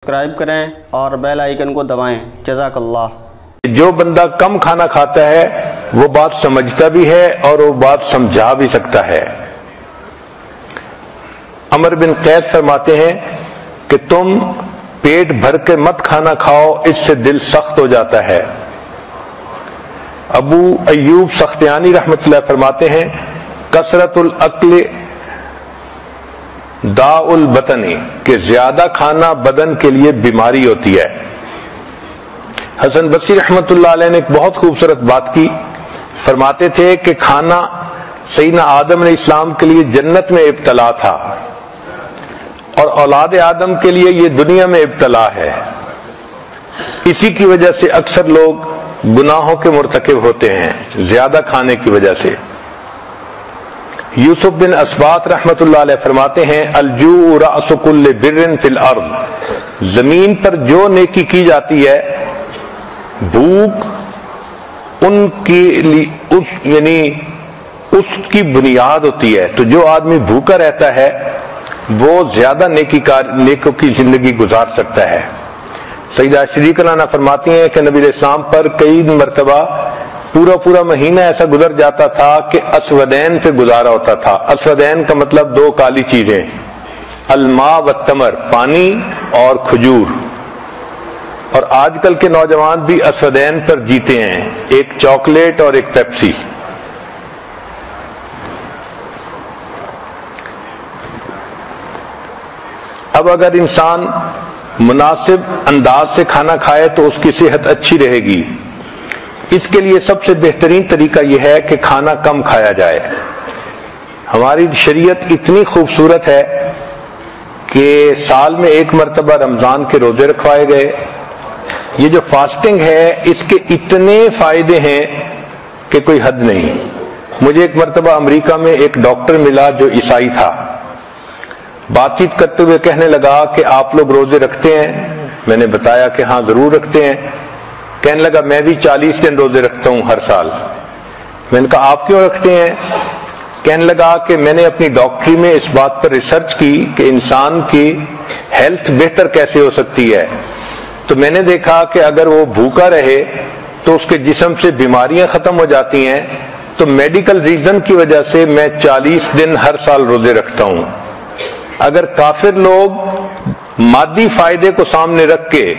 Subscribe کریں اور bell icon کو دبائیں۔ جزاک اللہ۔ جو بندہ کم کھانا کھاتا ہے وہ بات سمجھتا بھی ہے اور وہ بات سمجھا بھی سکتا ہے۔ عمر بن قیس فرماتے ہیں کہ تم پیٹ بھر کے مت کھانا کھاؤ، اس سے دل سخت ہو جاتا ہے۔ ابو ایوب سختیانی رحمۃ اللہ فرماتے ہیں کثرت الاکل داء البطن، کہ زیادہ کھانا بدن کے لیے بیماری ہوتی ہے۔ حسن بصری رحمۃ اللہ علیہ نے ایک بہت خوبصورت بات کی، فرماتے تھے کہ کھانا سیدنا آدم علیہ السلام کے لیے جنت میں ابتلا تھا اور اولاد آدم کے لیے یہ دنیا میں ابتلا ہے۔ اسی کی وجہ سے اکثر لوگ گناہوں کے مرتکب ہوتے ہیں، زیادہ کھانے کی وجہ سے۔ یوسف بن اسبات رحمۃ اللہ علیہ فرماتے ہیں الجوع رأس کل بر فی الارض، زمین پر جو نیکی کی جاتی ہے بھوک ان کی یعنی اس کی بنیاد ہوتی ہے، تو جو آدمی بھوکا رہتا ہے وہ زیادہ نیکوں کی زندگی گزار سکتا ہے۔ سیدہ شریک لانا فرماتی ہیں کہ نبی علیہ السلام پر کئی مرتبہ پورا مہینہ ایسا گزر جاتا تھا کہ اسودین پہ گزارا ہوتا تھا۔ اسودین کا مطلب دو کالی چیزیں، الماء والتمر، پانی اور کھجور۔ اور آج کل کے نوجوان بھی اسودین پر جیتے ہیں، ایک چاکلیٹ اور ایک پیپسی۔ اب اگر انسان مناسب انداز سے کھانا کھائے تو اس کی صحت اچھی رہے گی۔ اس کے لیے سب سے بہترین طریقہ یہ ہے کہ کھانا کم کھایا جائے۔ ہماری شریعت اتنی خوبصورت ہے کہ سال میں ایک مرتبہ رمضان کے روزے رکھوائے گئے۔ یہ جو فاسٹنگ ہے اس کے اتنے فائدے ہیں کہ کوئی حد نہیں۔ مجھے ایک مرتبہ امریکہ میں ایک ڈاکٹر ملا جو عیسائی تھا، بات چیت کرتے ہوئے کہنے لگا کہ آپ لوگ روزے رکھتے ہیں؟ میں نے بتایا کہ ہاں ضرور رکھتے ہیں۔ کہنے لگا میں بھی 40 دن روزے رکھتا ہوں ہر سال۔ میں نے کہا آپ کیوں رکھتے ہیں؟ کہنے لگا کہ میں نے اپنی ڈاکٹری میں اس بات پر ریسرچ کی کہ انسان کی ہیلتھ بہتر کیسے ہو سکتی ہے، تو میں نے دیکھا کہ اگر وہ بھوکا رہے تو اس کے جسم سے بیماریاں ختم ہو جاتی ہیں، تو میڈیکل ریزن کی وجہ سے میں 40 دن ہر سال روزے رکھتا ہوں۔ اگر کافر لوگ مادی فائدے کو سامنے رکھ کے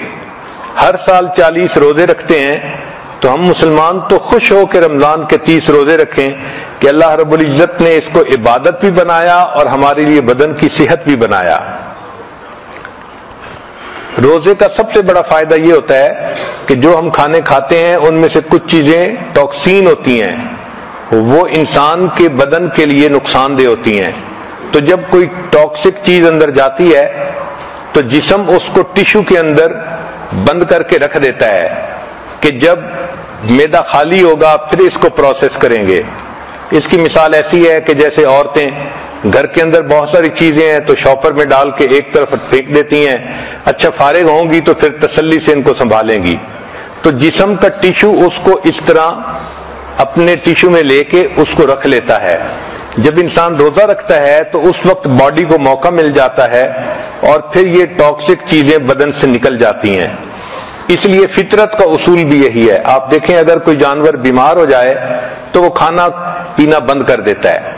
ہر سال 40 روزے رکھتے ہیں تو ہم مسلمان تو خوش ہو کے رمضان کے 30 روزے رکھیں کہ اللہ رب العزت نے اس کو عبادت بھی بنایا اور ہمارے لیے بدن کی صحت بھی بنایا۔ روزے کا سب سے بڑا فائدہ یہ ہوتا ہے کہ جو ہم کھانے کھاتے ہیں ان میں سے کچھ چیزیں ٹاکسین ہوتی ہیں، وہ انسان کے بدن کے لیے نقصان دہ ہوتی ہیں۔ تو جب کوئی ٹاکسک چیز اندر جاتی ہے تو جسم اس کو ٹشو کے اندر بند کر کے رکھ دیتا ہے کہ جب معدہ خالی ہوگا پھر اس کو پروسیس کریں گے۔ اس کی مثال ایسی ہے کہ جیسے عورتیں گھر کے اندر بہت ساری چیزیں ہیں تو شاپر میں ڈال کے ایک طرف پھینک دیتی ہیں، اچھا فارغ ہوں گی تو پھر تسلی سے ان کو سنبھالیں گی۔ تو جسم کا ٹشو اس کو اس طرح اپنے ٹشو میں لے کے اس کو رکھ لیتا ہے۔ جب انسان روزہ رکھتا ہے تو اس وقت باڈی کو موقع مل جاتا ہے اور پھر یہ ٹاکسک چیزیں بدن سے نکل جاتی ہیں۔ اس لیے فطرت کا اصول بھی یہی ہے۔ آپ دیکھیں اگر کوئی جانور بیمار ہو جائے تو وہ کھانا پینا بند کر دیتا ہے،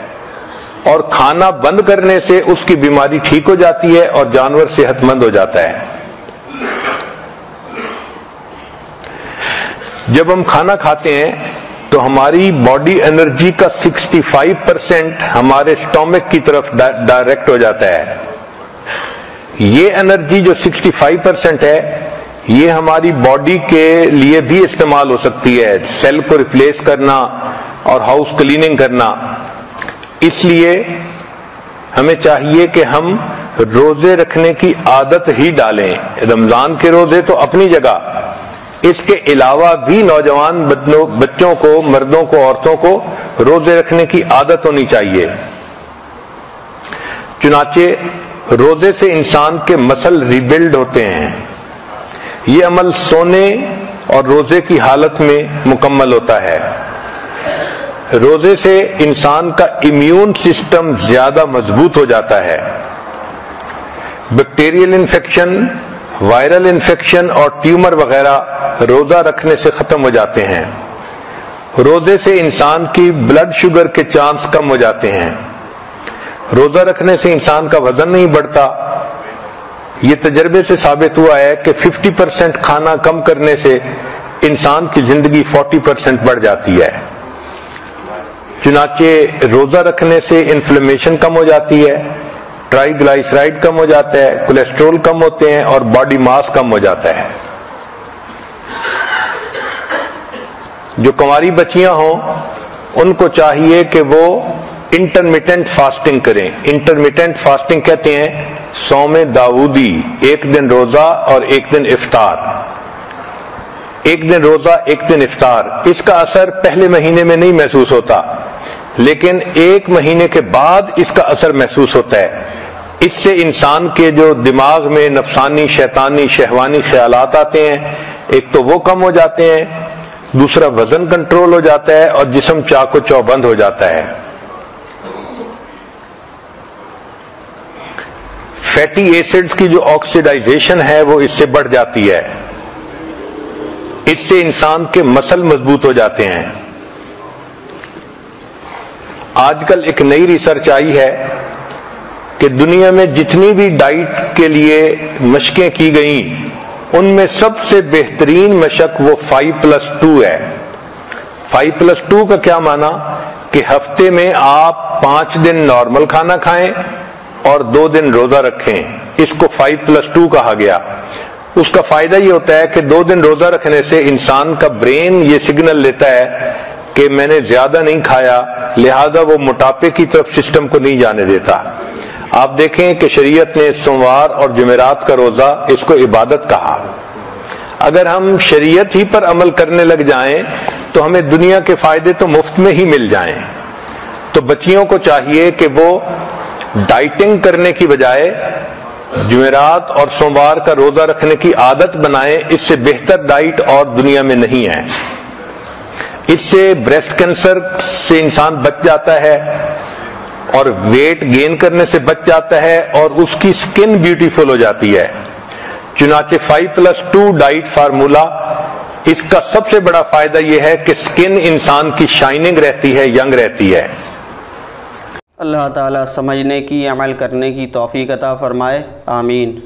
اور کھانا بند کرنے سے اس کی بیماری ٹھیک ہو جاتی ہے اور جانور صحت مند ہو جاتا ہے۔ جب ہم کھانا کھاتے ہیں تو ہماری باڈی انرجی کا 65% ہمارے سٹومک کی طرف ڈائریکٹ ہو جاتا ہے۔ یہ انرجی جو 65% ہے یہ ہماری باڈی کے لیے بھی استعمال ہو سکتی ہے، سیل کو ریپلیس کرنا اور ہاؤس کلیننگ کرنا۔ اس لیے ہمیں چاہیے کہ ہم روزے رکھنے کی عادت ہی ڈالیں۔ رمضان کے روزے تو اپنی جگہ، اس کے علاوہ بھی نوجوان بچوں کو، مردوں کو، عورتوں کو روزے رکھنے کی عادت ہونی چاہیے۔ چنانچہ روزے سے انسان کے مسل ریبلڈ ہوتے ہیں۔ یہ عمل سونے اور روزے کی حالت میں مکمل ہوتا ہے۔ روزے سے انسان کا امیون سسٹم زیادہ مضبوط ہو جاتا ہے۔ بیکٹیریل انفیکشن وائرل انفیکشن اور ٹیومر وغیرہ روزہ رکھنے سے ختم ہو جاتے ہیں۔ روزے سے انسان کی بلڈ شوگر کے چانس کم ہو جاتے ہیں۔ روزہ رکھنے سے انسان کا وزن نہیں بڑھتا۔ یہ تجربے سے ثابت ہوا ہے کہ 50% کھانا کم کرنے سے انسان کی زندگی 40% بڑھ جاتی ہے۔ چنانچہ روزہ رکھنے سے انفلیمیشن کم ہو جاتی ہے، ٹرائی گلائسرائڈ کم ہو جاتا ہے، کولیسٹرول کم ہوتے ہیں اور باڈی ماس کم ہو جاتا ہے۔ جو کنواری بچیاں ہوں ان کو چاہیے کہ وہ انٹرمیٹنٹ فاسٹنگ کریں۔ انٹرمیٹنٹ فاسٹنگ کہتے ہیں صوم داؤدی، ایک دن روزہ اور ایک دن افطار۔ ایک دن روزہ ایک دن افطار، اس کا اثر پہلے مہینے میں نہیں محسوس ہوتا، لیکن ایک مہینے کے بعد اس کا اثر محسوس ہوتا ہے۔ اس سے انسان کے جو دماغ میں نفسانی، شیطانی، شہوانی خیالات آتے ہیں، ایک تو وہ کم ہو جاتے ہیں، دوسرا وزن کنٹرول ہو جاتا ہے اور جسم چاق و چوبند ہو جاتا ہے۔ فیٹی ایسڈز کی جو آکسیڈائزیشن ہے وہ اس سے بڑھ جاتی ہے۔ اس سے انسان کے مسل مضبوط ہو جاتے ہیں۔ آج کل ایک نئی ریسرچ آئی ہے کہ دنیا میں جتنی بھی ڈائٹ کے لیے مشقیں کی گئیں ان میں سب سے بہترین مشق وہ 5+2 ہے۔ 5+2 کا کیا معنی کہ ہفتے میں آپ 5 دن نارمل کھانا کھائیں اور 2 دن روزہ رکھیں، اس کو 5+2 کہا گیا۔ اس کا فائدہ یہ ہوتا ہے کہ 2 دن روزہ رکھنے سے انسان کا برین یہ سگنل لیتا ہے کہ میں نے زیادہ نہیں کھایا، لہذا وہ موٹاپے کی طرف سسٹم کو نہیں جانے دیتا۔ آپ دیکھیں کہ شریعت نے سوموار اور جمعرات کا روزہ اس کو عبادت کہا۔ اگر ہم شریعت ہی پر عمل کرنے لگ جائیں تو ہمیں دنیا کے فائدے تو مفت میں ہی مل جائیں۔ تو بچیوں کو چاہیے کہ وہ ڈائٹنگ کرنے کی بجائے جمعرات اور سوموار کا روزہ رکھنے کی عادت بنائیں، اس سے بہتر ڈائٹ اور دنیا میں نہیں ہے۔ اس سے بریسٹ کینسر سے انسان بچ جاتا ہے اور ویٹ گین کرنے سے بچ جاتا ہے اور اس کی سکن بیوٹیفل ہو جاتی ہے۔ چنانچہ 5+2 ڈائٹ فارمولا، اس کا سب سے بڑا فائدہ یہ ہے کہ سکن انسان کی شائننگ رہتی ہے، ینگ رہتی ہے۔ اللہ تعالیٰ سمجھنے کی، عمل کرنے کی توفیق عطا فرمائے، آمین۔